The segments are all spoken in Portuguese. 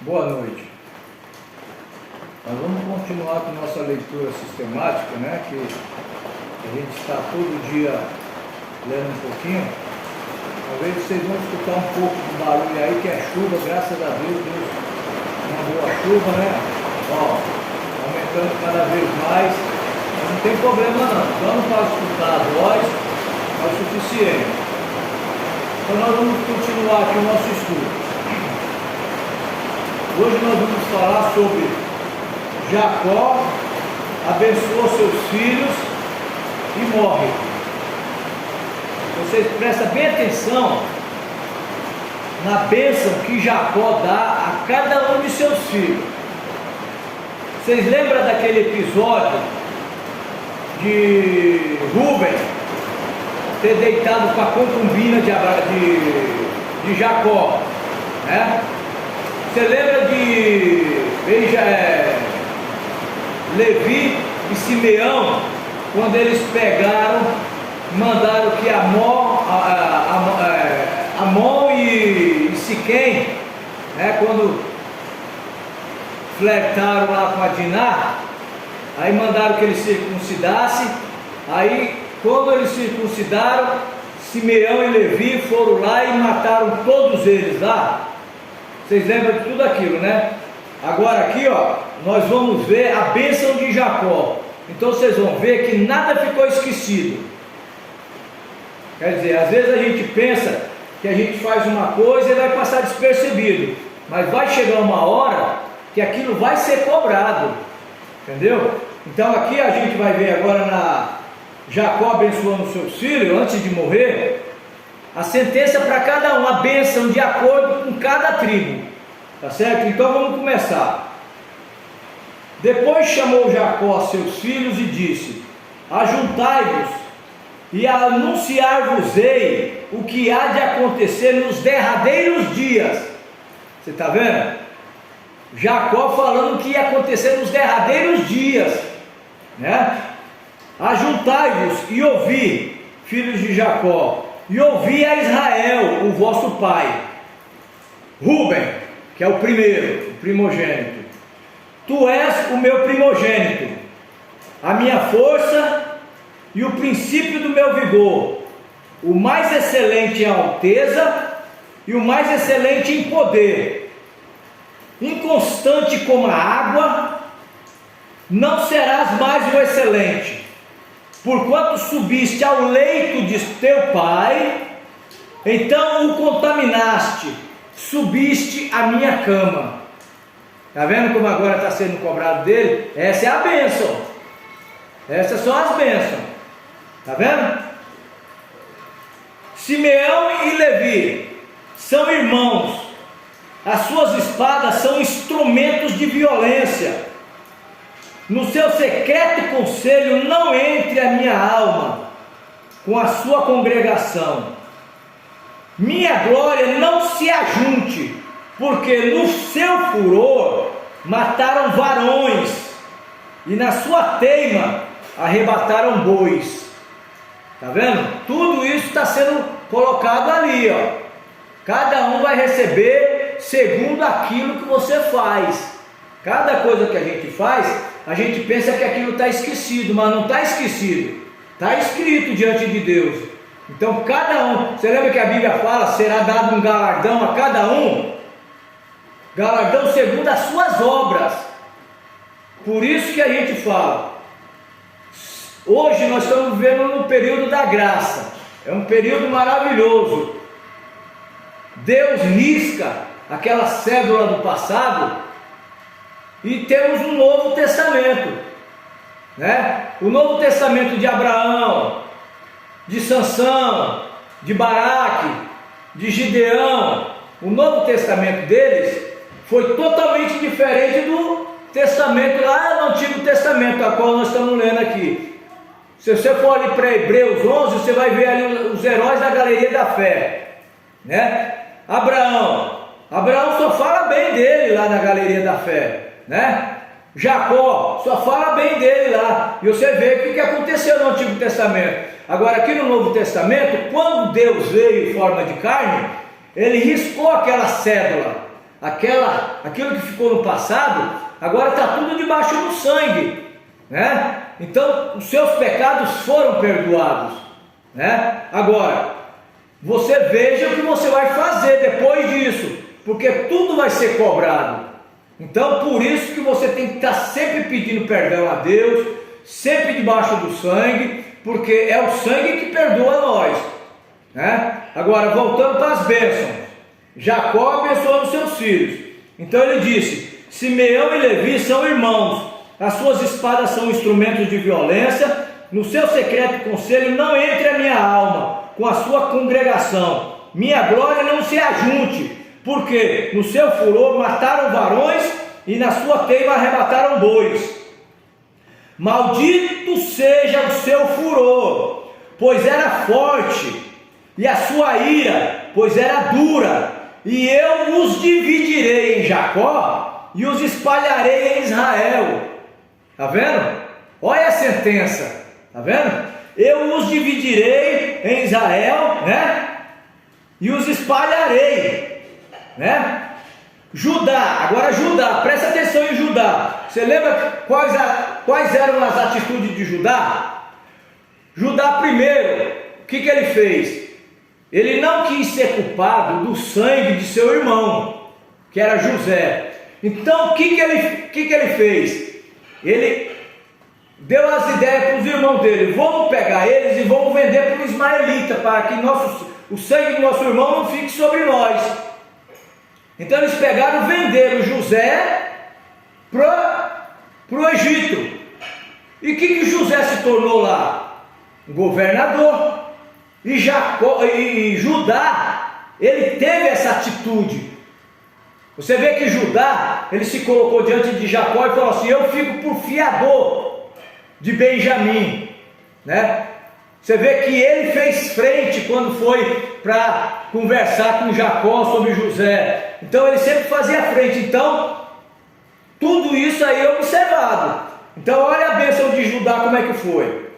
Boa noite. Nós vamos continuar com nossa leitura sistemática, né? Que a gente está todo dia lendo um pouquinho. Talvez vocês vão escutar um pouco de barulho aí, que é chuva, graças a Deus, Deus mandou a chuva, né? Ó, aumentando cada vez mais. Mas não tem problema não, dando para escutar a voz é o suficiente. Então nós vamos continuar aqui o nosso estudo. Hoje nós vamos falar sobre Jacó abençoa seus filhos e morre. Vocês prestem bem atenção na bênção que Jacó dá a cada um de seus filhos. Vocês lembram daquele episódio de Rúben ter deitado com a concubina de Jacó, né? Você lembra de Levi e Simeão, quando eles pegaram, mandaram que Amon e Siquém, né, quando flertaram lá com a Diná, aí mandaram que eles circuncidassem. Aí quando eles circuncidaram, Simeão e Levi foram lá e mataram todos eles lá. Vocês lembram de tudo aquilo, né? Agora aqui, ó, nós vamos ver a bênção de Jacó. Então vocês vão ver que nada ficou esquecido. Quer dizer, às vezes a gente pensa que a gente faz uma coisa e vai passar despercebido, mas vai chegar uma hora que aquilo vai ser cobrado, entendeu? Então aqui a gente vai ver agora na Jacó abençoando seus filhos antes de morrer. A sentença para cada um, a bênção de acordo com cada tribo, tá certo? Então vamos começar. Depois chamou Jacó a seus filhos e disse: ajuntai-vos e anunciar-vos-ei o que há de acontecer nos derradeiros dias. Você está vendo? Jacó falando o que ia acontecer nos derradeiros dias, né? Ajuntai-vos e ouvi, filhos de Jacó, e ouvi a Israel, o vosso pai. Rúben, que é o primeiro, o primogênito, tu és o meu primogênito, a minha força e o princípio do meu vigor, o mais excelente em alteza e o mais excelente em poder, inconstante como a água, não serás mais o excelente. Porquanto subiste ao leito de teu pai, então o contaminaste, subiste à minha cama. Está vendo como agora está sendo cobrado dele? Essa é a bênção. Essas são as bênçãos. Está vendo? Simeão e Levi são irmãos. As suas espadas são instrumentos de violência. No seu secreto conselho não entre a minha alma com a sua congregação. Minha glória não se ajunte, porque no seu furor mataram varões, e na sua teima arrebataram bois. Está vendo? Tudo isso está sendo colocado ali, ó. Cada um vai receber segundo aquilo que você faz. Cada coisa que a gente faz, a gente pensa que aquilo está esquecido, mas não está esquecido, está escrito diante de Deus. Então cada um, você lembra que a Bíblia fala, será dado um galardão a cada um, galardão segundo as suas obras. Por isso que a gente fala, hoje nós estamos vivendo no período da graça, é um período maravilhoso. Deus risca aquela cédula do passado e temos um Novo Testamento, né? O Novo Testamento de Abraão, de Sansão, de Baraque, de Gideão. O Novo Testamento deles foi totalmente diferente do testamento lá no Antigo Testamento, a qual nós estamos lendo aqui. Se você for ali para Hebreus 11, você vai ver ali os heróis da galeria da fé, né? Abraão só fala bem dele lá na galeria da fé, né? Jacó só fala bem dele lá, e você vê o que aconteceu no Antigo Testamento. Agora aqui no Novo Testamento, quando Deus veio em forma de carne, ele riscou aquela cédula, aquilo que ficou no passado, agora está tudo debaixo do sangue, né? Então os seus pecados foram perdoados, né? Agora, você veja o que você vai fazer depois disso, porque tudo vai ser cobrado. Então por isso que você tem que estar sempre pedindo perdão a Deus, sempre debaixo do sangue, porque é o sangue que perdoa nós, né? Agora, voltando para as bênçãos, Jacó abençoou os seus filhos. Então ele disse: Simeão e Levi são irmãos, as suas espadas são instrumentos de violência, no seu secreto conselho não entre a minha alma com a sua congregação, minha glória não se ajunte, porque no seu furor mataram varões e na sua teima arrebataram bois. Maldito seja o seu furor, pois era forte, e a sua ira, pois era dura, e eu os dividirei em Jacó e os espalharei em Israel. Está vendo? Olha a sentença, está vendo? Eu os dividirei em Israel, né? E os espalharei, né? Judá, agora Judá, presta atenção em Judá. Você lembra quais eram as atitudes de Judá? Judá primeiro, o que ele fez? Ele não quis ser culpado do sangue de seu irmão, que era José. Então o que ele fez? Ele deu as ideias para os irmãos dele: vamos pegar eles e vamos vender para o ismaelita, para que o sangue do nosso irmão não fique sobre nós. Então eles pegaram e venderam José para o Egito. E o que José se tornou lá? Um governador. E Judá, ele teve essa atitude. Você vê que Judá, ele se colocou diante de Jacó e falou assim: eu fico por fiador de Benjamim, né? Você vê que ele fez frente quando foi para conversar com Jacó sobre José. Então ele sempre fazia frente. Então tudo isso aí é observado. Então olha a bênção de Judá, como é que foi.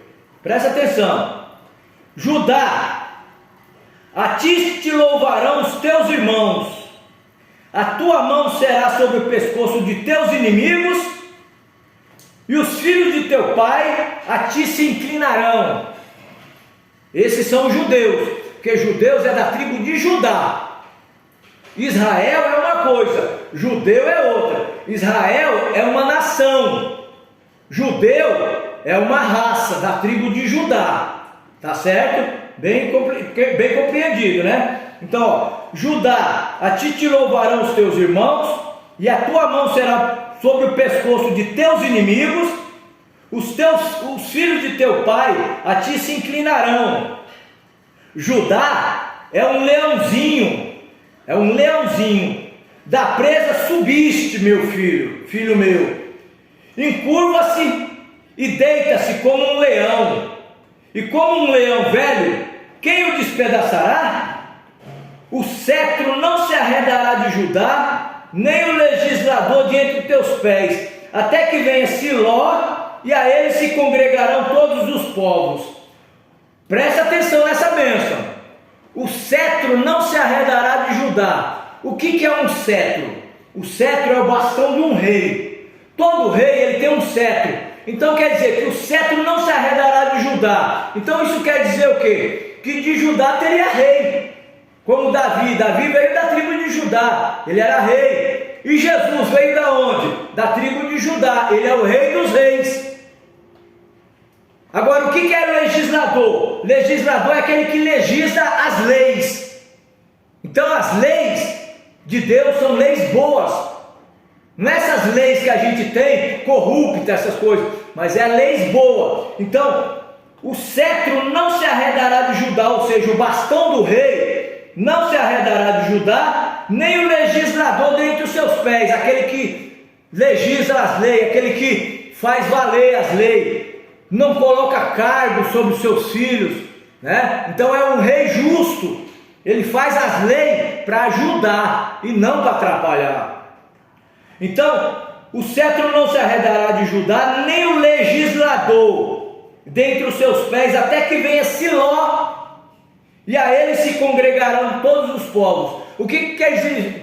Presta atenção. Judá, a ti te louvarão os teus irmãos, a tua mão será sobre o pescoço de teus inimigos, e os filhos de teu pai a ti se inclinarão. Esses são os judeus, porque judeus é da tribo de Judá. Israel é uma coisa, judeu é outra. Israel é uma nação, judeu é uma raça da tribo de Judá. Tá certo? Bem compreendido, né? Então, ó, Judá, a ti te louvarão os teus irmãos, e a tua mão será sobre o pescoço de teus inimigos, os filhos de teu pai a ti se inclinarão. Judá é um leãozinho, da presa subiste, meu filho meu, encurva-se e deita-se como um leão. E como um leão velho, quem o despedaçará? O cetro não se arredará de Judá, nem o legislador de entre os teus pés, até que venha Siló, e a ele se congregarão todos os povos. Presta atenção nessa bênção. O cetro não se arredará de Judá. O que é um cetro? O cetro é o bastão de um rei. Todo rei ele tem um cetro. Então quer dizer que o cetro não se arredará de Judá. Então isso quer dizer o quê? Que de Judá teria rei. Como Davi veio da tribo de Judá, ele era rei. E Jesus veio da onde? Da tribo de Judá, ele é o rei dos reis. Agora o que é legislador? Legislador é aquele que legisla as leis. Então as leis de Deus são leis boas. Não é essas leis que a gente tem, corruptas, essas coisas, mas é leis boas. Então, o cetro não se arredará de Judá, ou seja, o bastão do rei não se arredará de Judá, nem o legislador dentre os seus pés, aquele que legisla as leis, aquele que faz valer as leis, não coloca cargo sobre os seus filhos, né? Então é um rei justo, ele faz as leis para ajudar e não para atrapalhar. Então, o cetro não se arredará de Judá, nem o legislador dentre os seus pés, até que venha Siló, e a ele se congregarão todos os povos. O que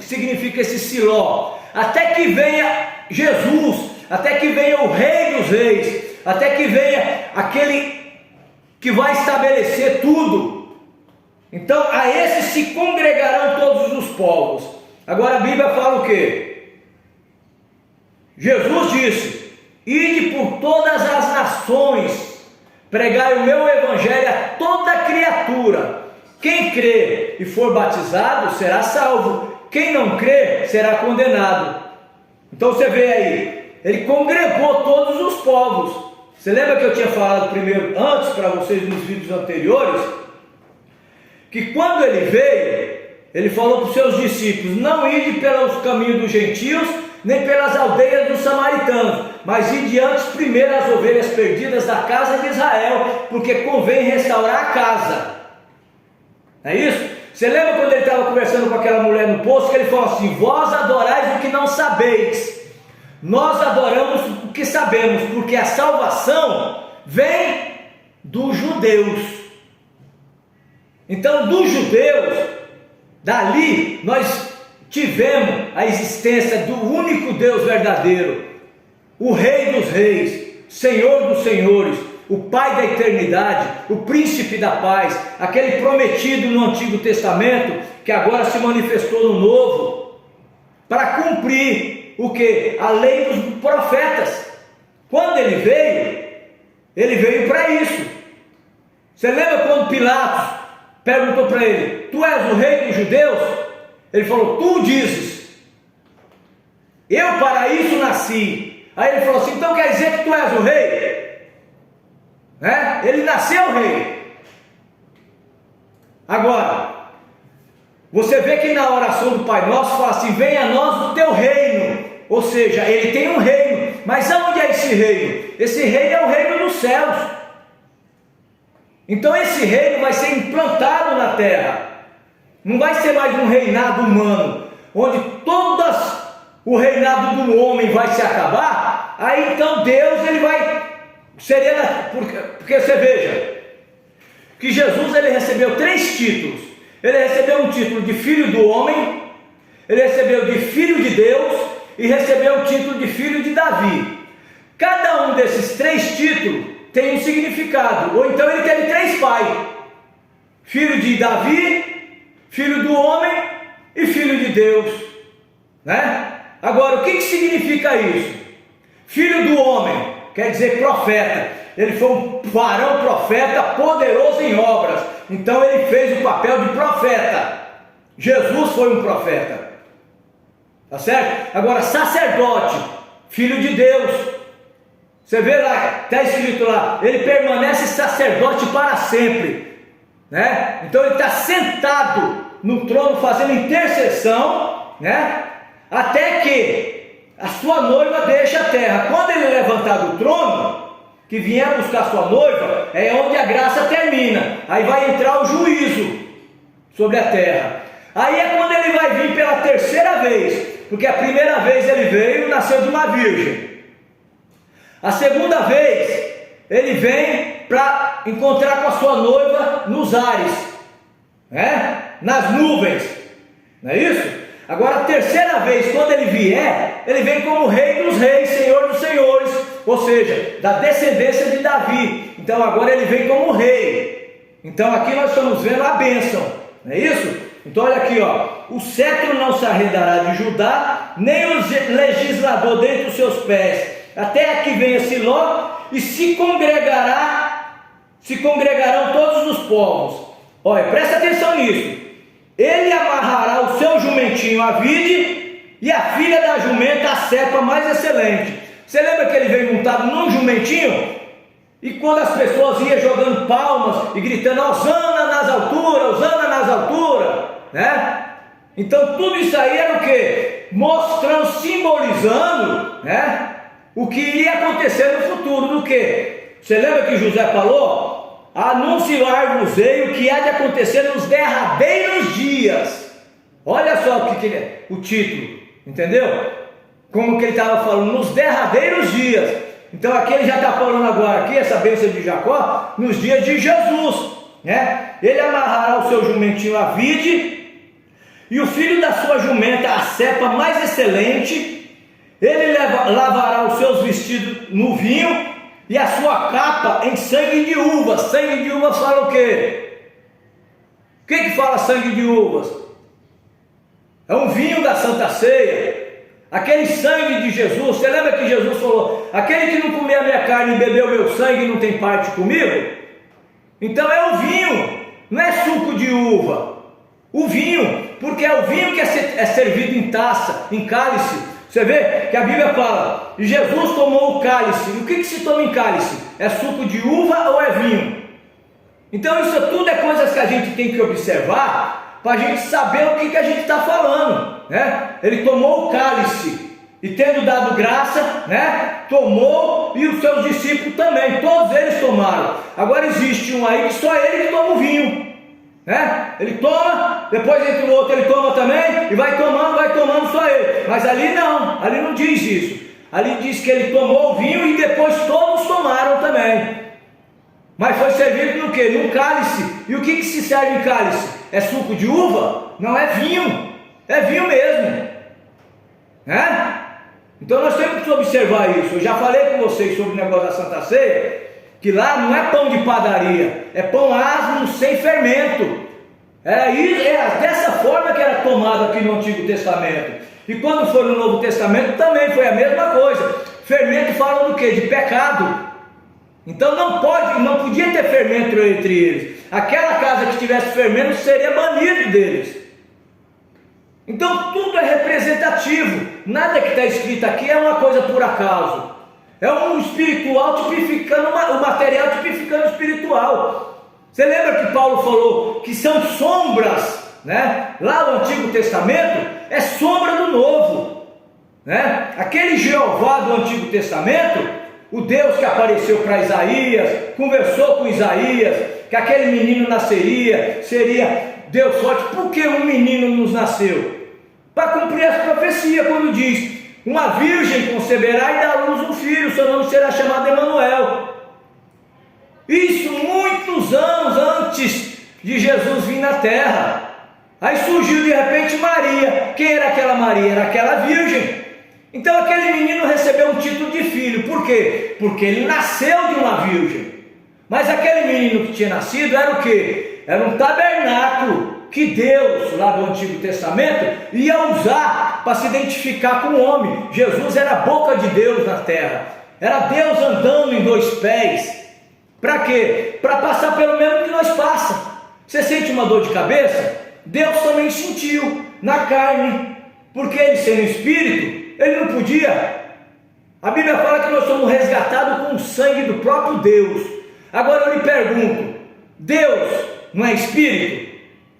significa esse Siló? Até que venha Jesus, até que venha o Rei dos Reis, até que venha aquele que vai estabelecer tudo. Então a esse se congregarão todos os povos. Agora a Bíblia fala o quê? Jesus disse: ide por todas as nações, pregai o meu evangelho a toda criatura. Quem crer e for batizado será salvo, quem não crer será condenado. Então você vê aí, ele congregou todos os povos. Você lembra que eu tinha falado primeiro, antes para vocês nos vídeos anteriores, que quando ele veio, ele falou para os seus discípulos: não ide pelos caminhos dos gentios, nem pelas aldeias dos samaritanos, mas ide antes primeiro as ovelhas perdidas da casa de Israel, porque convém restaurar a casa. É isso? Você lembra quando ele estava conversando com aquela mulher no poço, que ele falou assim: vós adorais o que não sabeis, nós adoramos o que sabemos, porque a salvação vem dos judeus. Então, dos judeus, dali nós tivemos a existência do único Deus verdadeiro, o Rei dos Reis, Senhor dos Senhores, o Pai da eternidade, o Príncipe da paz, aquele prometido no Antigo Testamento, que agora se manifestou no Novo, para cumprir o que? A lei dos profetas. Quando ele veio para isso. Você lembra quando Pilatos perguntou para ele: tu és o rei dos judeus? Ele falou: tu dizes, eu para isso nasci. Aí ele falou assim: então quer dizer que tu és o rei? Né? Ele nasceu rei. Agora, você vê que na oração do Pai Nosso fala assim: venha a nós o teu reino. Ou seja, ele tem um reino. Mas aonde é esse reino? Esse reino é o reino dos céus. Então esse reino vai ser implantado na terra. Não vai ser mais um reinado humano, onde o reinado do homem vai se acabar. Aí então Deus, ele vai porque você veja que Jesus, ele recebeu 3 títulos. Ele recebeu um título de filho do homem, ele recebeu de filho de Deus e recebeu o título de filho de Davi. Cada um desses 3 títulos tem um significado. Ou então ele teve 3 pais: filho de Davi, filho do homem e filho de Deus, né? Agora, o que significa isso? Filho do homem quer dizer profeta. Ele foi um varão profeta, poderoso em obras. Então ele fez o papel de profeta. Jesus foi um profeta, tá certo? Agora, sacerdote, filho de Deus. Você vê lá, está escrito lá: ele permanece sacerdote para sempre, né? Então ele está sentado no trono fazendo intercessão, né? Até que a sua noiva deixe a terra. Quando ele levantar do trono, que vier buscar sua noiva, é onde a graça termina. Aí vai entrar o juízo sobre a terra. Aí é quando ele vai vir pela 3ª vez, porque a primeira vez ele veio, nasceu de uma virgem. A 2ª vez ele vem para encontrar com a sua noiva nos ares, né? Nas nuvens, não é isso? Agora a 3ª vez, quando ele vier, ele vem como Rei dos Reis, Senhor dos Senhores, ou seja, da descendência de Davi. Então agora ele vem como rei. Então aqui nós estamos vendo a bênção, não é isso? Então olha aqui, ó: o cetro não se arredará de Judá, nem o legislador dentre os seus pés, até que venha Siló, e se congregarão todos os povos. Olha, presta atenção nisso. Ele amarrará o seu jumentinho à vide, e a filha da jumenta à cepa mais excelente. Você lembra que ele veio montado num jumentinho? E quando as pessoas iam jogando palmas e gritando: Hosana nas alturas, Hosana nas alturas, né? Então tudo isso aí era o que? Mostrando, simbolizando, né? O que iria acontecer no futuro. Do que? Você lembra que José falou? Anunciar-vos-ei o que há de acontecer nos derradeiros dias. Olha só o que é o título, entendeu? Como que ele estava falando, nos derradeiros dias. Então aqui ele já está falando agora, aqui essa bênção de Jacó, nos dias de Jesus, né? Ele amarrará o seu jumentinho à vide, e o filho da sua jumenta a cepa mais excelente, ele lavará os seus vestidos no vinho, e a sua capa em sangue de uvas. Sangue de uvas fala o quê? O que fala sangue de uvas? É um vinho da Santa Ceia, aquele sangue de Jesus. Você lembra que Jesus falou: aquele que não comer a minha carne e beber o meu sangue não tem parte comigo? Então é o vinho, não é suco de uva. O vinho, porque é o vinho que é servido em taça, em cálice. Você vê que a Bíblia fala: e Jesus tomou o cálice. E o que se toma em cálice? É suco de uva ou é vinho? Então isso tudo é coisas que a gente tem que observar, para a gente saber o que a gente está falando, né? Ele tomou o cálice, e tendo dado graça, né, tomou, e os seus discípulos também, todos eles tomaram. Agora existe um aí que só ele que toma o vinho, né? Ele toma, depois entra o outro, ele toma também, e vai tomando só ele. Mas ali não diz isso. Ali diz que ele tomou o vinho e depois todos tomaram também. Mas foi servido no que? Num cálice. E o que se serve em cálice? É suco de uva? Não, é vinho. É vinho mesmo, né? Então nós temos que observar isso. Eu já falei com vocês sobre o negócio da Santa Ceia, que lá não é pão de padaria, é pão asmo sem fermento. Era dessa forma que era tomado aqui no Antigo Testamento. E quando foi no Novo Testamento também foi a mesma coisa. Fermento fala do quê? De pecado. Então não podia ter fermento entre eles. Aquela casa que tivesse fermento seria banido deles. Então tudo é representativo. Nada que está escrito aqui é uma coisa por acaso. É um espiritual tipificando o material, tipificando o espiritual. Você lembra que Paulo falou que são sombras, né? Lá no Antigo Testamento é sombra do Novo, né? Aquele Jeová do Antigo Testamento, o Deus que apareceu para Isaías, conversou com Isaías, que aquele menino nasceria, seria Deus forte. Por que um menino nos nasceu? Para cumprir as profecias, quando diz: uma virgem conceberá e dará à luz um filho, seu nome será chamado Emanuel. Isso muitos anos antes de Jesus vir na terra. Aí surgiu de repente Maria. Quem era aquela Maria? Era aquela virgem. Então aquele menino recebeu um título de filho. Por quê? Porque ele nasceu de uma virgem. Mas aquele menino que tinha nascido era o quê? Era um tabernáculo que Deus, lá do Antigo Testamento, ia usar para se identificar com o homem. Jesus era a boca de Deus na terra. Era Deus andando em dois pés. Para quê? Para passar pelo mesmo que nós passamos. Você sente uma dor de cabeça? Deus também sentiu na carne. Porque ele sendo espírito, ele não podia. A Bíblia fala que nós somos resgatados com o sangue do próprio Deus. Agora eu lhe pergunto: Deus não é espírito?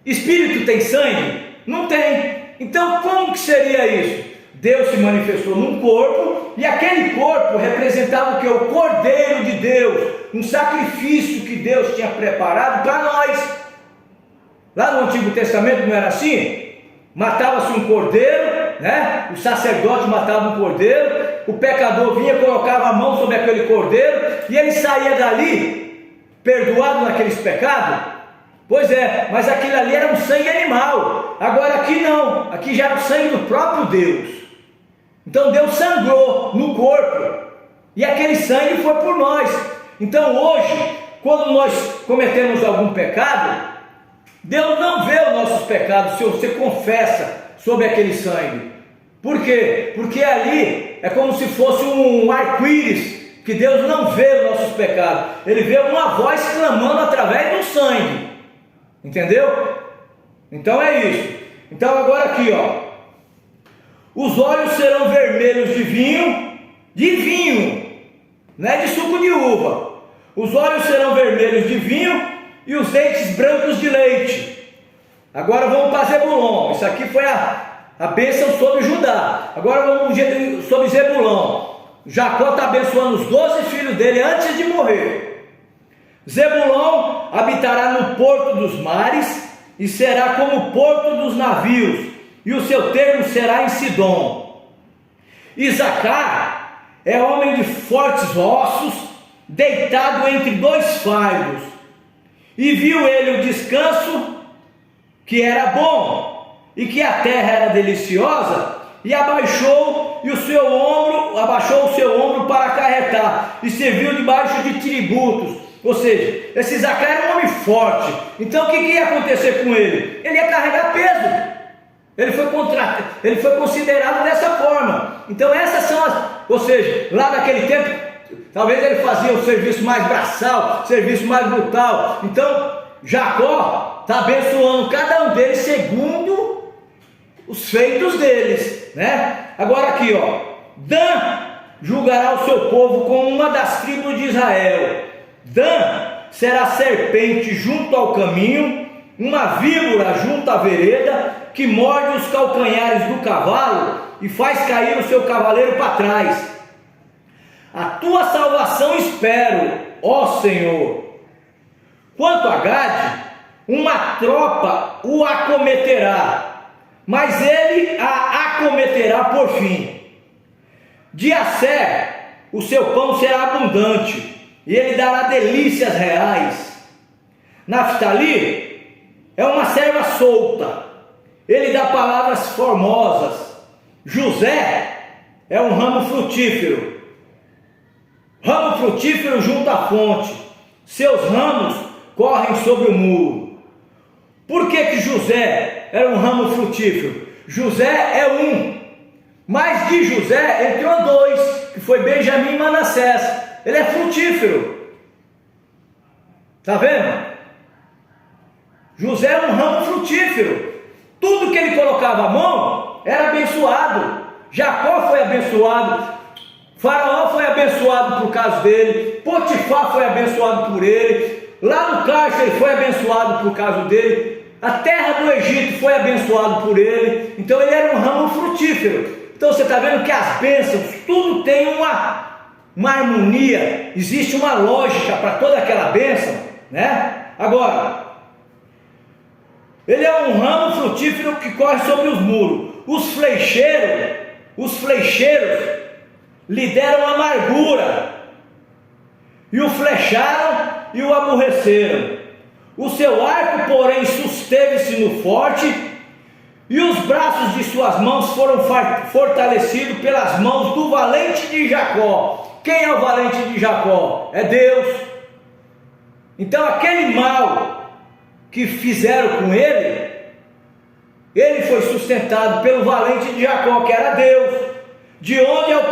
Espírito tem sangue? Não tem. Então como que seria isso? Deus se manifestou num corpo, e aquele corpo representava o que? O Cordeiro de Deus, um sacrifício que Deus tinha preparado para nós. Lá no Antigo Testamento não era assim? Matava-se um cordeiro, né? O sacerdote matava um cordeiro, o pecador vinha, colocava a mão sobre aquele cordeiro, e ele saía dali perdoado naqueles pecados. Pois é, mas aquilo ali era um sangue animal. Agora aqui não, aqui já era o sangue do próprio Deus. Então Deus sangrou no corpo, e aquele sangue foi por nós. Então hoje, quando nós cometemos algum pecado, Deus não vê os nossos pecados se você confessa sobre aquele sangue. Por quê? Porque ali é como se fosse um arco-íris, que Deus não vê os nossos pecados. Ele vê uma voz clamando através do sangue. Entendeu? Então é isso. Então agora aqui, ó. Os olhos serão vermelhos de vinho, não é de suco de uva. Os olhos serão vermelhos de vinho e os dentes brancos de leite. Agora vamos para Zebulon. Isso aqui foi a bênção sobre Judá. Agora vamos sobre Zebulon. Jacó está abençoando os 12 filhos dele antes de morrer. Zebulon habitará no porto dos mares e será como o porto dos navios, e o seu termo será em Sidom. Isacar é homem de fortes ossos, deitado entre dois fardos, e viu ele o descanso que era bom, e que a terra era deliciosa, e abaixou o seu ombro para acarretar, e serviu debaixo de tributos. Ou seja, esse Zaqueu era um homem forte. Então o que ia acontecer com ele? Ele ia carregar peso. Ele foi considerado dessa forma. Então essas são ou seja, lá naquele tempo, talvez ele fazia o serviço mais braçal, serviço mais brutal. Então Jacó está abençoando cada um deles segundo os feitos deles, né? Agora aqui, ó, Dan julgará o seu povo como uma das tribos de Israel. Dan será serpente junto ao caminho, uma víbora junto à vereda, que morde os calcanhares do cavalo e faz cair o seu cavaleiro para trás. A tua salvação espero, ó Senhor. Quanto a Gade, uma tropa o acometerá, mas ele a acometerá por fim. De Asser, o seu pão será abundante, e ele dará delícias reais. Naftali é uma serva solta, ele dá palavras formosas. José é um ramo frutífero junto à fonte, seus ramos correm sobre o muro. Por que José era um ramo frutífero? José é um, mas de José entrou dois, que foi Benjamim e Manassés. Ele é frutífero, está vendo? José é um ramo frutífero, tudo que ele colocava a mão era abençoado. Jacó foi abençoado, Faraó foi abençoado por causa dele, Potifar foi abençoado por ele, lá no cárcere foi abençoado por causa dele, a terra do Egito foi abençoado por ele. Então ele era um ramo frutífero. Então você está vendo que as bênçãos, tudo tem uma harmonia, existe uma lógica para toda aquela bênção, né? Agora, ele é um ramo frutífero que corre sobre os muros. Os flecheiros lhe deram amargura, e o flecharam e o aborreceram. O seu arco, porém, susteve-se no forte, e os braços de suas mãos foram fortalecidos pelas mãos do valente de Jacó. Quem é o valente de Jacó? É Deus. Então aquele mal que fizeram com ele foi sustentado pelo valente de Jacó, que era Deus. De onde é o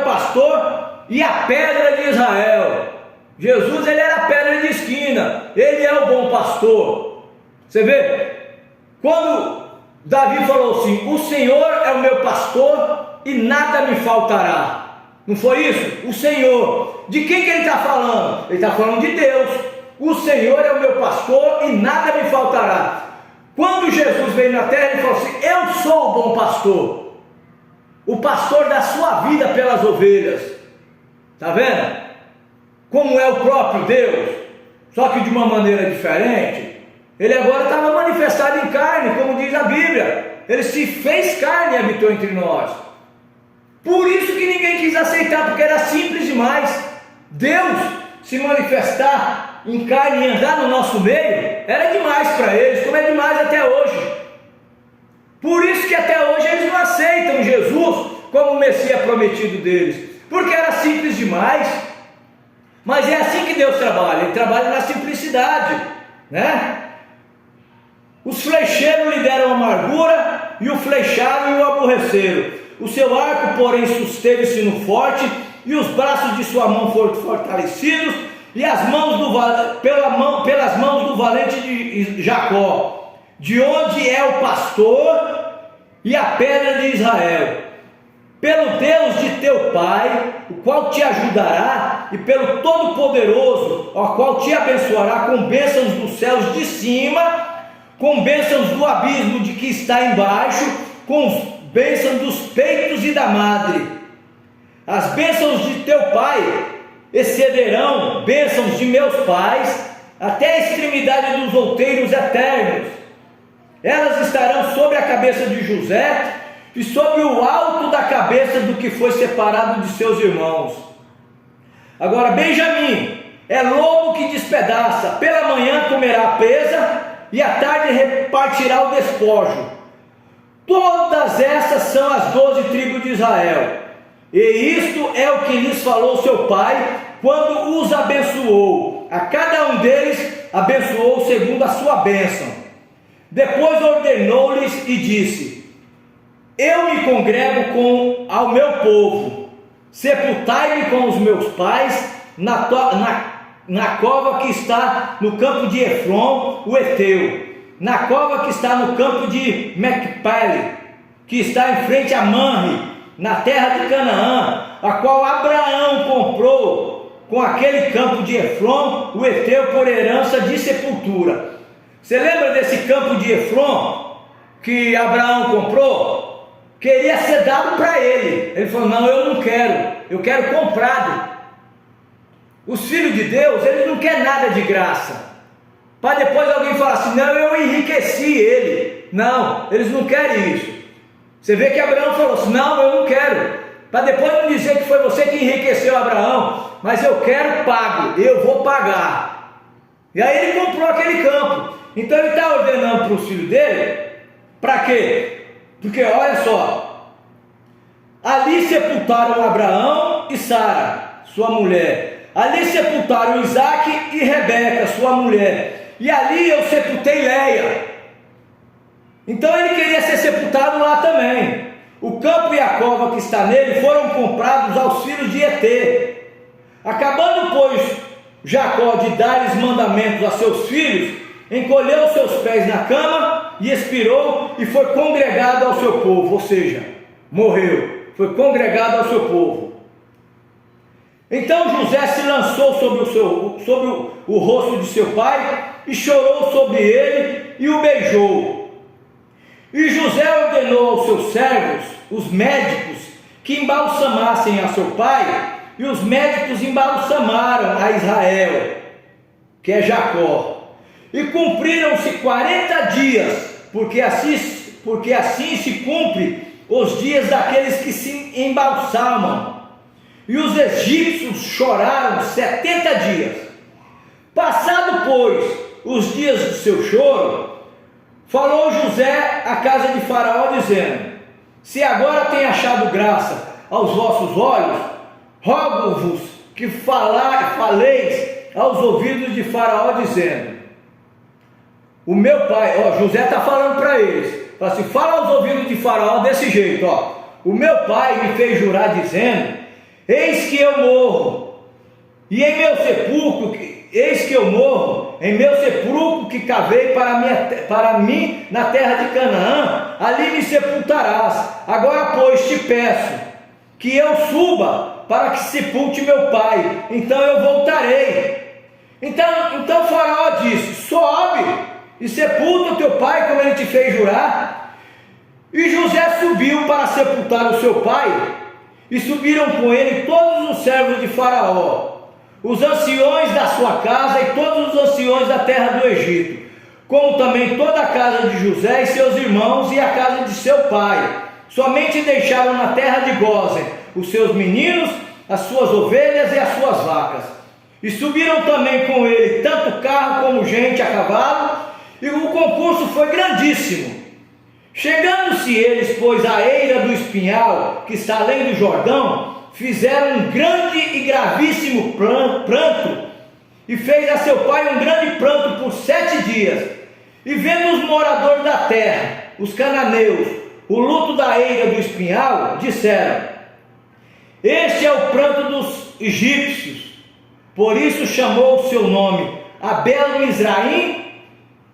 pastor e a pedra de Israel. Jesus, ele era a pedra de esquina, ele é o bom pastor. Você vê, quando Davi falou assim: o Senhor é o meu pastor e nada me faltará. Não foi isso? O Senhor. De quem que ele está falando? Ele está falando de Deus. O Senhor é o meu pastor e nada me faltará. Quando Jesus veio na terra, ele falou assim: eu sou o bom pastor, o pastor da sua vida pelas ovelhas. Está vendo? Como é o próprio Deus, só que de uma maneira diferente. Ele agora estava manifestado em carne, como diz a Bíblia. Ele se fez carne e habitou entre nós. Por isso que ninguém quis aceitar, porque era simples demais. Deus se manifestar em carne e andar no nosso meio era demais para eles, como é demais até hoje. Por isso que até hoje eles não aceitam Jesus como o Messias prometido deles, porque era simples demais. Mas é assim que Deus trabalha, ele trabalha na simplicidade, né? Os flecheiros lhe deram amargura, e o flecharam e o aborreceram. O seu arco, porém, susteve-se no forte, e os braços de sua mão foram fortalecidos, e as mãos pelas mãos do valente de Jacó, de onde é o pastor e a pedra de Israel. Pelo Deus de teu pai, o qual te ajudará, e pelo Todo-Poderoso, o qual te abençoará com bênçãos dos céus de cima, com bênçãos do abismo de que está embaixo, com bênçãos dos peitos e da madre. As bênçãos de teu pai excederão bênçãos de meus pais, até a extremidade dos outeiros eternos. Elas estarão sobre a cabeça de José, e sobre o alto da cabeça do que foi separado de seus irmãos. Agora Benjamim é lobo que despedaça, pela manhã comerá a pesa, e à tarde repartirá o despojo. Todas essas são as 12 tribos de Israel. E isto é o que lhes falou seu pai, quando os abençoou. A cada um deles abençoou segundo a sua bênção. Depois ordenou-lhes e disse: eu me congrego ao meu povo, sepultai-me com os meus pais na cova que está no campo de Efron, o Eteu, na cova que está no campo de Macpele, que está em frente a Manre, na terra de Canaã, a qual Abraão comprou com aquele campo de Efron, o Eteu, por herança de sepultura. Você lembra desse campo de Efron que Abraão comprou? Queria ser dado para ele. Ele falou: não, eu não quero, eu quero comprado. Os filhos de Deus, eles não querem nada de graça, para depois alguém falar assim: não, eu enriqueci ele. Não, eles não querem isso. Você vê que Abraão falou assim: não, eu não quero, para depois não dizer que foi você que enriqueceu Abraão, mas eu quero pago, eu vou pagar. E aí ele comprou aquele campo. Então ele está ordenando para os filhos dele, para quê? Porque olha só, ali sepultaram Abraão e Sara, sua mulher. Ali sepultaram Isaque e Rebeca, sua mulher. E ali eu sepultei Leia. Então ele queria ser sepultado lá também. O campo e a cova que está nele foram comprados aos filhos de Etê. Acabando, pois, Jacó de dar-lhes mandamentos a seus filhos, encolheu seus pés na cama e expirou, e foi congregado ao seu povo, ou seja, morreu, foi congregado ao seu povo. Então José se lançou sobre o rosto de seu pai e chorou sobre ele e o beijou. E José ordenou aos seus servos, os médicos, que embalsamassem a seu pai, e os médicos embalsamaram a Israel, que é Jacó. E cumpriram-se 40 dias, porque assim se cumpre os dias daqueles que se embalsamam. E os egípcios choraram 70 dias. Passado, pois, os dias do seu choro, falou José à casa de Faraó, dizendo: se agora tem achado graça aos vossos olhos, rogo-vos que faleis aos ouvidos de Faraó, dizendo: o meu pai, José está falando para eles, fala assim: fala aos ouvidos de Faraó desse jeito, o meu pai me fez jurar dizendo: eis que eu morro, e em meu sepulcro, eis que eu morro, em meu sepulcro que cavei para mim na terra de Canaã, ali me sepultarás. Agora, pois, te peço que eu suba para que sepulte meu pai, então eu voltarei. Então Faraó disse: sobe e sepulta o teu pai, como ele te fez jurar. E José subiu para sepultar o seu pai, e subiram com ele todos os servos de Faraó, os anciões da sua casa e todos os anciões da terra do Egito, como também toda a casa de José e seus irmãos e a casa de seu pai. Somente deixaram na terra de Gósen os seus meninos, as suas ovelhas e as suas vacas. E subiram também com ele tanto carro como gente a cavalo, e o concurso foi grandíssimo. Chegando-se eles, pois, à eira do espinhal, que está além do Jordão, fizeram um grande e gravíssimo pranto, e fez a seu pai um grande pranto por 7 dias. E vendo os moradores da terra, os cananeus, o luto da eira do espinhal, disseram: este é o pranto dos egípcios. Por isso chamou o seu nome Abel-Mizraim,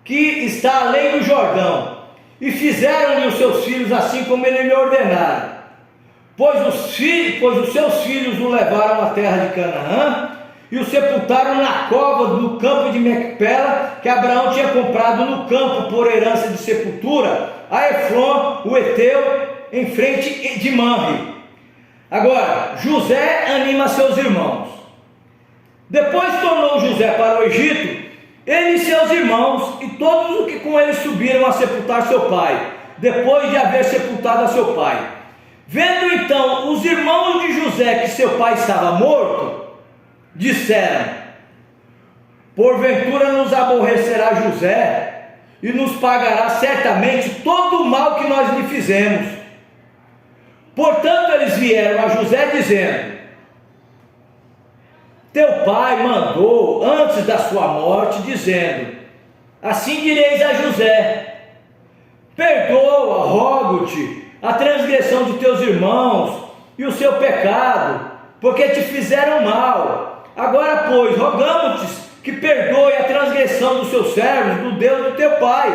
que está além do Jordão. E fizeram-lhe os seus filhos assim como ele lhe ordenara. Pois os seus filhos o levaram à terra de Canaã e o sepultaram na cova do campo de Macpela, que Abraão tinha comprado no campo por herança de sepultura, a Efron, o Eteu, em frente de Manre. Agora, José anima seus irmãos. Depois tornou José para o Egito, ele e seus irmãos, e todos os que com ele subiram a sepultar seu pai, depois de haver sepultado a seu pai. Vendo então os irmãos de José que seu pai estava morto, disseram: porventura nos aborrecerá José, e nos pagará certamente todo o mal que nós lhe fizemos. Portanto, eles vieram a José dizendo: teu pai mandou antes da sua morte, dizendo: assim direis a José: perdoa, rogo-te, a transgressão de teus irmãos e o seu pecado, porque te fizeram mal. Agora, pois, rogamos-te que perdoe a transgressão dos seus servos, do Deus do teu pai.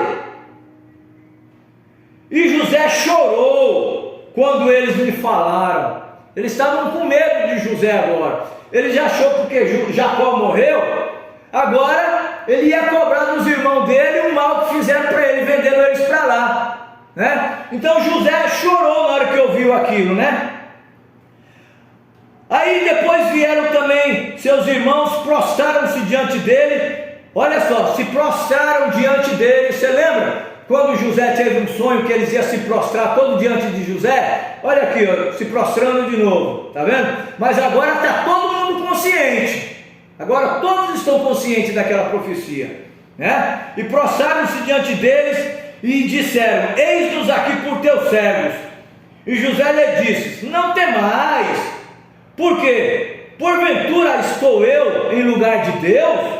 E José chorou quando eles lhe falaram. Eles estavam com medo de José agora. Ele já achou, porque Jacó morreu, agora ele ia cobrar dos irmãos dele o mal que fizeram para ele, vendendo eles para lá, né? Então José chorou na hora que ouviu aquilo, né? Aí depois vieram também seus irmãos, prostraram-se diante dele. Olha só, se prostraram diante dele. Você lembra quando José teve um sonho que eles iam se prostrar todo diante de José? Olha aqui, ó, se prostrando de novo, tá vendo? Mas agora está todo mundo consciente. Agora todos estão conscientes daquela profecia, né? E prostraram-se diante deles e disseram: eis-nos aqui por teus servos. E José lhe disse: não temais. Por quê? Porventura estou eu em lugar de Deus?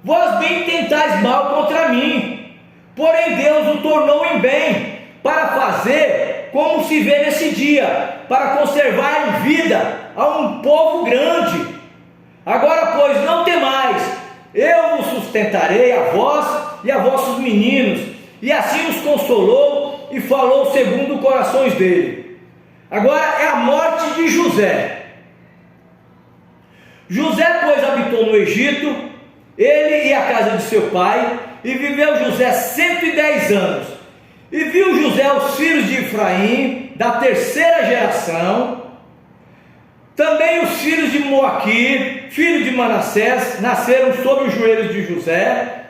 Vós bem tentais mal contra mim, porém Deus o tornou em bem, para fazer como se vê nesse dia, para conservar em vida a um povo grande. Agora, pois, não temais, eu vos sustentarei a vós e a vossos meninos. E assim os consolou e falou segundo os corações dele. Agora é a morte de José. José, pois, habitou no Egito, ele e a casa de seu pai, e viveu José 110 anos. E viu José os filhos de Efraim, da terceira geração, também os filhos de Moaquim, filho de Manassés, nasceram sobre os joelhos de José.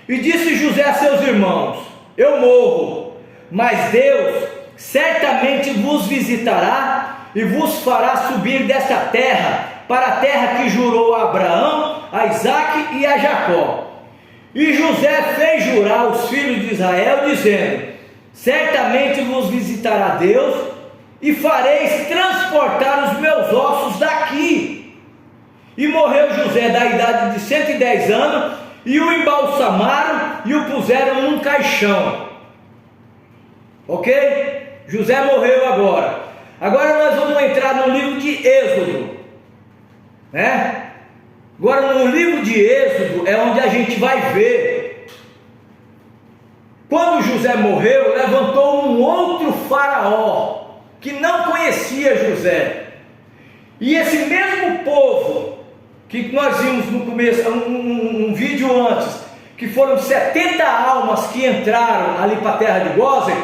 E disse José a seus irmãos: eu morro, mas Deus certamente vos visitará e vos fará subir desta terra, para a terra que jurou a Abraão, a Isaque e a Jacó. E José fez jurar os filhos de Israel, dizendo: certamente vos visitará Deus, e fareis transportar os meus ossos daqui. E morreu José da idade de 110 anos, e o embalsamaram e o puseram num caixão. Ok? José morreu agora. Agora nós vamos entrar no livro de Êxodo, né? Agora no livro de Êxodo é onde a gente vai ver. Quando José morreu, levantou um outro faraó que não conhecia José. E esse mesmo povo que nós vimos no começo, um vídeo antes, que foram 70 almas que entraram ali para a terra de Gósen,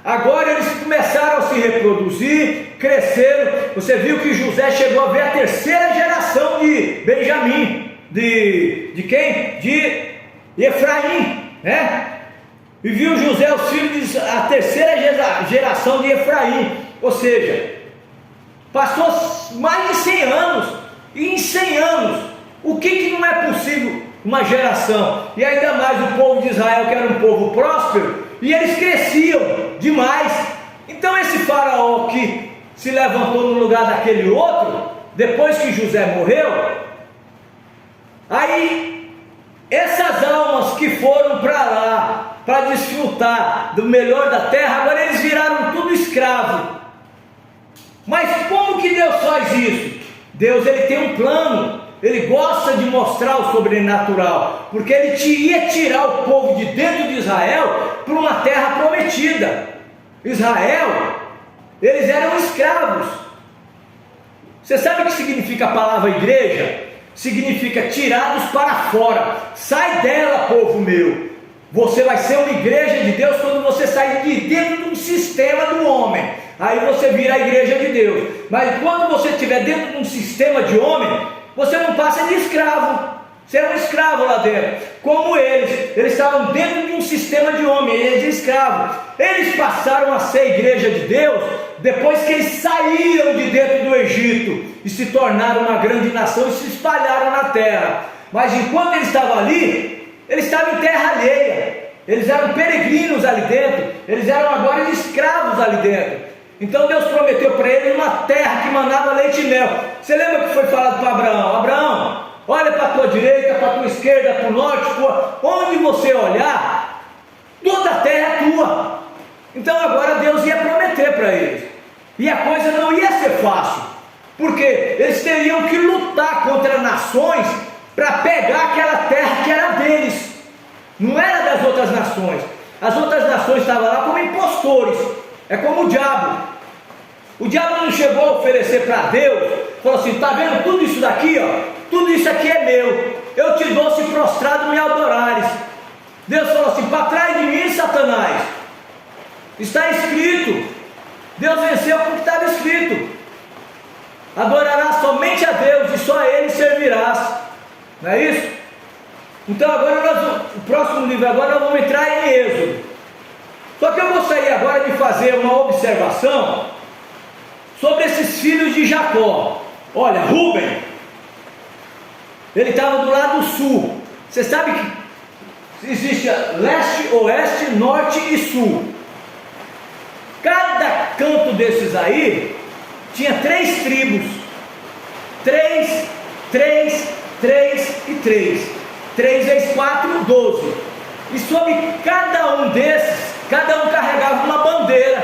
agora eles começaram a se reproduzir, cresceram. Você viu que José chegou a ver a terceira geração de Benjamim, de quem? De Efraim, né? E viu José os filhos a terceira geração de Efraim. Ou seja, passou mais de 100 anos. E em 100 anos, o que não é possível uma geração? E ainda mais o povo de Israel, que era um povo próspero, e eles cresciam demais. Então esse faraó que se levantou no lugar daquele outro, depois que José morreu, aí essas almas que foram para lá para desfrutar do melhor da terra, agora eles viraram tudo escravo. Mas como que Deus faz isso? Deus, ele tem um plano. Ele gosta de mostrar o sobrenatural, porque ele ia tirar o povo de dentro de Israel para uma terra prometida. Israel, eles eram escravos. Você sabe o que significa a palavra igreja? Significa tirados para fora. Sai dela, povo meu. Você vai ser uma igreja de Deus quando você sair de dentro de um sistema do homem. Aí você vira a igreja de Deus. Mas quando você estiver dentro de um sistema de homem, você não passa de escravo. Você é um escravo lá dentro. Como eles estavam dentro de um sistema de homem, eles de escravos. Eles passaram a ser a igreja de Deus depois que eles saíram de dentro do Egito e se tornaram uma grande nação e se espalharam na terra. Mas enquanto eles estavam ali, eles estavam em terra alheia. Eles eram peregrinos ali dentro, eles eram agora escravos ali dentro. Então Deus prometeu para eles uma terra que mandava leite e mel. Você lembra que foi falado para Abraão? Abraão, olha para a tua direita, para a tua esquerda, para o norte, onde você olhar, toda a terra é tua. Então agora Deus ia prometer para eles. E a coisa não ia ser fácil, porque eles teriam que lutar contra nações para pegar aquela terra que era deles. Não era das outras nações. As outras nações estavam lá como impostores. É como o diabo. O diabo não chegou a oferecer para Deus, falou assim: está vendo tudo isso daqui, ó? Tudo isso aqui é meu. Eu te dou se prostrado me adorares. Deus falou assim: para trás de mim, Satanás. Está escrito. Deus venceu porque estava escrito. Adorarás somente a Deus e só a Ele servirás. Não é isso? Então agora o próximo livro agora nós vamos entrar em Êxodo. Só que eu gostaria agora de fazer uma observação sobre esses filhos de Jacó. Olha, Rúben, ele estava do lado sul. Você sabe que existe leste, oeste, norte e sul. Cada canto desses aí tinha 3 tribos. 3 e 3. 3 vezes 4, 12. E sobre cada um desses, cada um carregava uma bandeira.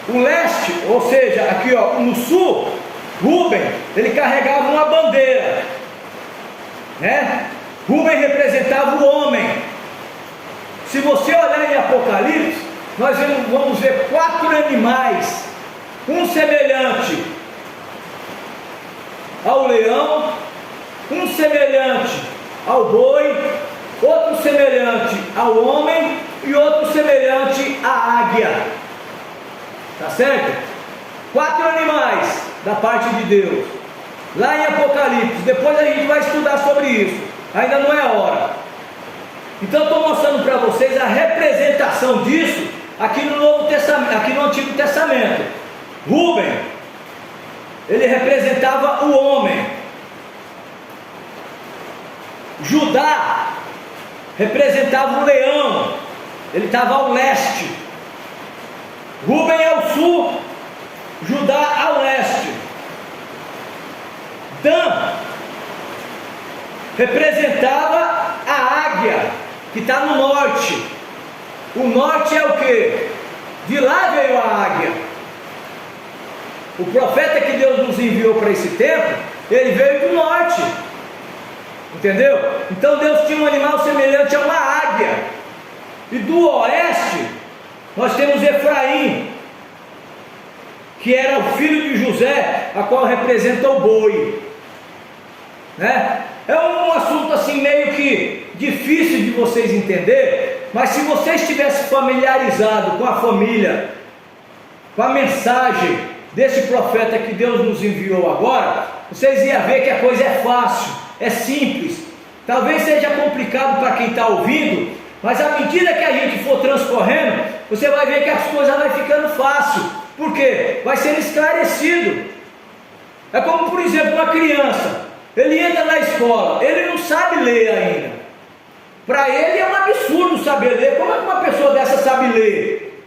O leste, ou seja, aqui ó, no sul, Rúben, ele carregava uma bandeira, né? Rúben representava o homem. Se você olhar em Apocalipse, nós vamos ver 4 animais, um semelhante ao leão, um semelhante ao boi, outro semelhante ao homem e outro semelhante à águia. Tá certo? 4 animais da parte de Deus, lá em Apocalipse. Depois a gente vai estudar sobre isso, ainda não é hora. Então estou mostrando para vocês a representação disso aqui no Novo Testamento, aqui no Antigo Testamento. Rúben, ele representava o homem. Judá representava o leão, ele estava ao leste. Rúben é ao sul, Judá ao leste. Dan representava a águia, que está no norte. O norte é o que? De lá veio a águia. O profeta que Deus nos enviou para esse tempo, ele veio do norte. Entendeu? Então Deus tinha um animal semelhante a uma águia. E do oeste nós temos Efraim, que era o filho de José, a qual representa o boi, né? É um assunto assim meio que difícil de vocês entender, mas se você estivesse familiarizado com a família, com a mensagem desse profeta que Deus nos enviou agora, vocês iam ver que a coisa é fácil, é simples. Talvez seja complicado para quem está ouvindo, mas à medida que a gente for transcorrendo, você vai ver que as coisas vão ficando fácil, porque vai sendo esclarecido. É como, por exemplo, uma criança, ele entra na escola, ele não sabe ler ainda. Para ele é um absurdo saber ler. Como é que uma pessoa dessa sabe ler?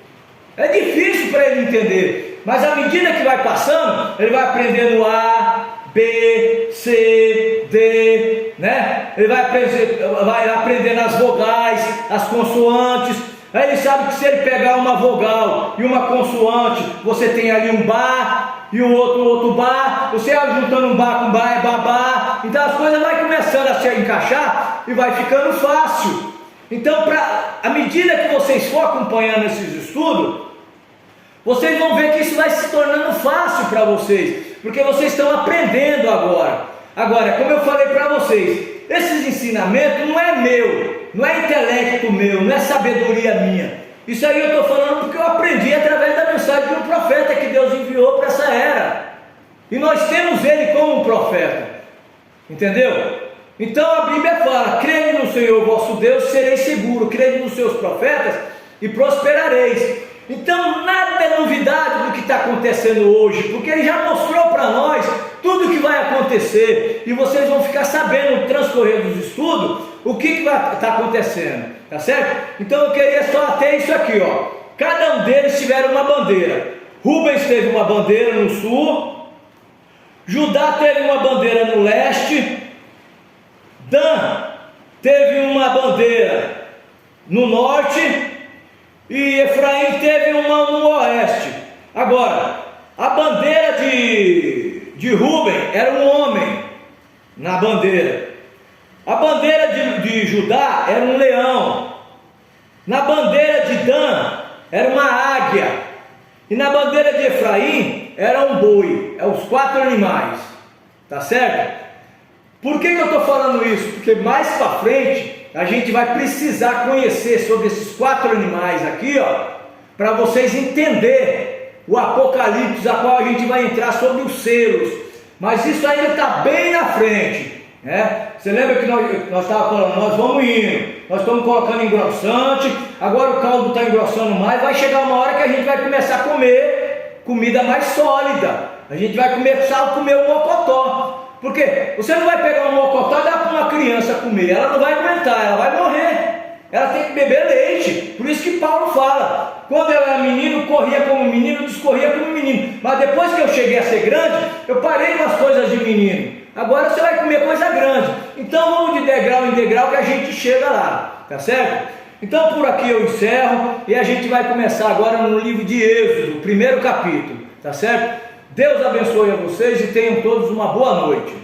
É difícil para ele entender, mas à medida que vai passando, ele vai aprendendo A, B, C, D, né? Ele vai aprendendo as vogais, as consoantes. Aí ele sabe que se ele pegar uma vogal e uma consoante, você tem ali um Bá e o outro Bá. Você vai juntando um Bá com Bá é Babá. Então as coisas vão começando a se encaixar e vai ficando fácil. Então, à medida que vocês for acompanhando esses estudos, vocês vão ver que isso vai se tornando fácil para vocês, porque vocês estão aprendendo agora. Agora, como eu falei para vocês, esses ensinamentos não é meu, não é intelecto meu, não é sabedoria minha. Isso aí eu estou falando porque eu aprendi através da mensagem de um profeta que Deus enviou para essa era. E nós temos ele como um profeta. Entendeu? Então a Bíblia fala: crede no Senhor vosso Deus, sereis seguro, crede nos seus profetas e prosperareis. Então nada é novidade do que está acontecendo hoje, porque ele já mostrou para nós tudo o que vai acontecer, e vocês vão ficar sabendo no transcorrer dos estudos o que vai estar acontecendo, tá certo? Então eu queria só até isso aqui, ó. Cada um deles tiveram uma bandeira. Rubens teve uma bandeira no sul, Judá teve uma bandeira no leste, Dan teve uma bandeira no norte e Efraim teve uma no oeste. Agora, a bandeira de Rubem era um homem na bandeira. A bandeira de Judá era um leão. Na bandeira de Dan era uma águia. E na bandeira de Efraim era um boi. É os 4 animais. Tá certo? Por que eu estou falando isso? Porque mais para frente a gente vai precisar conhecer sobre esses 4 animais aqui, ó, para vocês entenderem o Apocalipse, a qual a gente vai entrar sobre os selos. Mas isso ainda está bem na frente, né? Você lembra que nós estávamos falando, nós vamos indo, nós estamos colocando engrossante, agora o caldo está engrossando mais, vai chegar uma hora que a gente vai começar a comer comida mais sólida, a gente vai começar a comer o mocotó. Porque você não vai pegar um mocotó e dar para uma criança comer, ela não vai aguentar, ela vai morrer. Ela tem que beber leite. Por isso que Paulo fala, quando eu era menino, corria como menino, discorria como menino. Mas depois que eu cheguei a ser grande, eu parei com as coisas de menino. Agora você vai comer coisa grande. Então vamos de degrau em degrau que a gente chega lá, tá certo? Então por aqui eu encerro e a gente vai começar agora no livro de Êxodo, primeiro capítulo, tá certo? Deus abençoe a vocês e tenham todos uma boa noite.